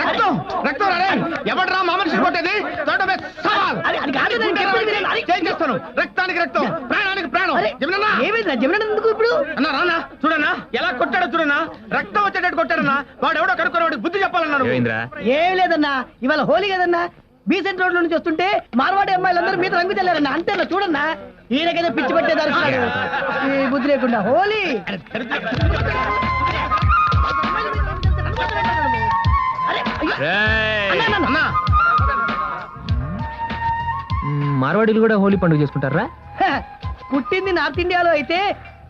రక్తం రక్తం రే ఎవడరా మా మనిషిని కొట్టేది చేస్తాను రక్తానికి రక్తం ప్రాణానికి ప్రాణం ఏమైంది జమీన్ ఎందుకు ఇప్పుడు అన్నా రానా చూడన్నా ఎలా కొట్టాడో చూడన్నా రక్తం వచ్చేటట్టు కొట్టాడన్నా వాడు ఎవడో కనుక్కొని వాడికి బుద్ధి చెప్పాలన్నాను ఏం లేదన్నా ఇవాళ హోలీ కదన్నా బీసెంట్ రోడ్ నుంచి వస్తుంటే మార్వాడి అమ్మాయిలందరూ మీద రంగు చల్లారన్నా అంతేనా చూడన్నా ఈయనకైతే పిచ్చి పట్టేదారు బుద్ధి లేకుండా హోలీ మార్వాడీలు కూడా హోలీ పండుగ చేసుకుంటారా? పుట్టింది నార్త్ ఇండియాలో అయితే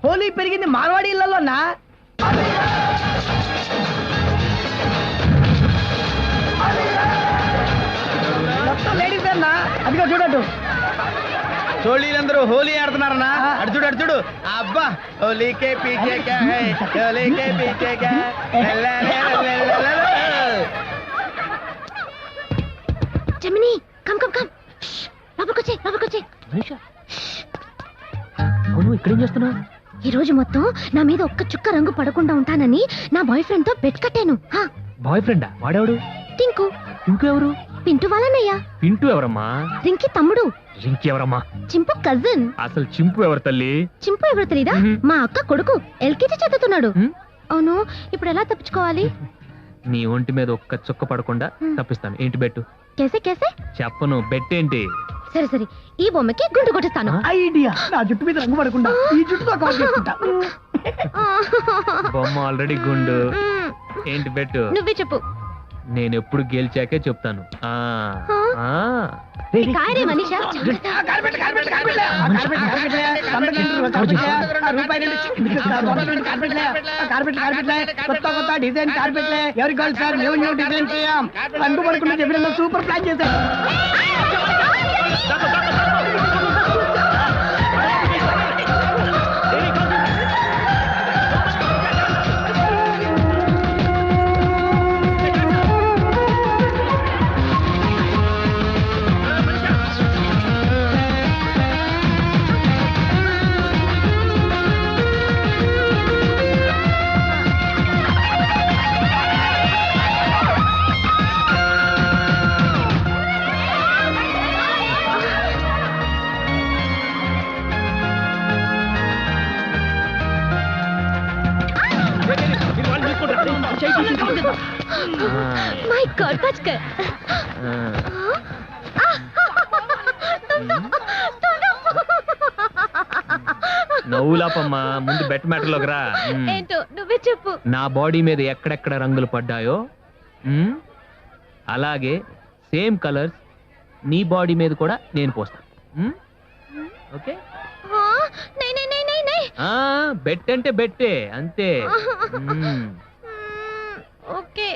హోలీ పెరిగింది మార్వాడి ఇళ్లలో అన్నా. లేడీస్ అన్నా అదిగో చూడట్టు చోళీలందరూ హోలీ ఆడుతున్నారన్నా అడు చూడు అడు చూడు అబ్బా హోలీకే పీకే హోలీకే పీకే జమిని కమ్ కమ్ కమ్ లోపలికొచ్చే అవును ఇక్కడేం చేస్తున్నావు? ఈ రోజు మొత్తం నా మీద ఒక్క చుక్క రంగు పడకుండా ఉంటానని నా బాయ్ ఫ్రెండ్ తో బెట్ కట్టాను. బాయ్ ఫ్రెండా? వాడెవడు? టింకు. టింకు ఎవరు? పింటూ వాళ్ళన్నయ్య. పింటూ ఎవరమ్మా? రింకి తమ్ముడు. రింకి ఎవరమ్మా? చింపు కజిన్. అసలు చింపు ఎవరు తల్లి? చింపు ఎవరు తెలీదా? మా అక్క కొడుకు ఎల్కేజీ చదువుతున్నాడు. అవును ఇప్పుడు ఎలా తప్పించుకోవాలి? నీ ఒంటి మీద ఒక్క చుక్క పడకుండా తప్పిస్తాను. ఏంటి బెట్టు? కేసే కేసే చెప్పను. బెట్ ఏంటి? సరే సరే ఈ బొమ్మకి గుండు కొట్టిస్తాను. ఐడియా. నా జుట్టు మీద రంగు పడకుండా ఈ జుట్టుతో కవర్ చేసుకుంటా. బొమ్మ ఆల్రెడీ గుండు. ఏంటి బెట్టు? నువ్వే చెప్పు. నేను ఎప్పుడు గెలిచాకే చెప్తాను. కాయరే మనీషా కొత్త డిజైన్ కార్పెట్లే ఎవరి కావాలి సార్ న్యూ న్యూ డిజైన్ చేయం రంగు పడకుండా చెప్పిన సూపర్ ప్లాన్ చేశారు. మై గాడ్ బచ్క నవ్వులాపమ్మా. ముందు బెట్ మ్యాటర్ లోకి రా. ఏంటో నువ్వే చెప్పు. నా బాడీ మీద ఎక్కడెక్కడ రంగులు పడ్డాయో అలాగే సేమ్ కలర్స్ నీ బాడీ మీద కూడా నేను పోస్తాను. ఓకే? బెట్ అంటే బెట్టే అంతే. ఓకే.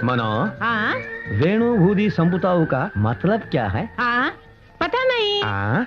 मनो हाँ वेणु भूदी संपुताऊ का मतलब क्या है? हाँ पता नहीं आ?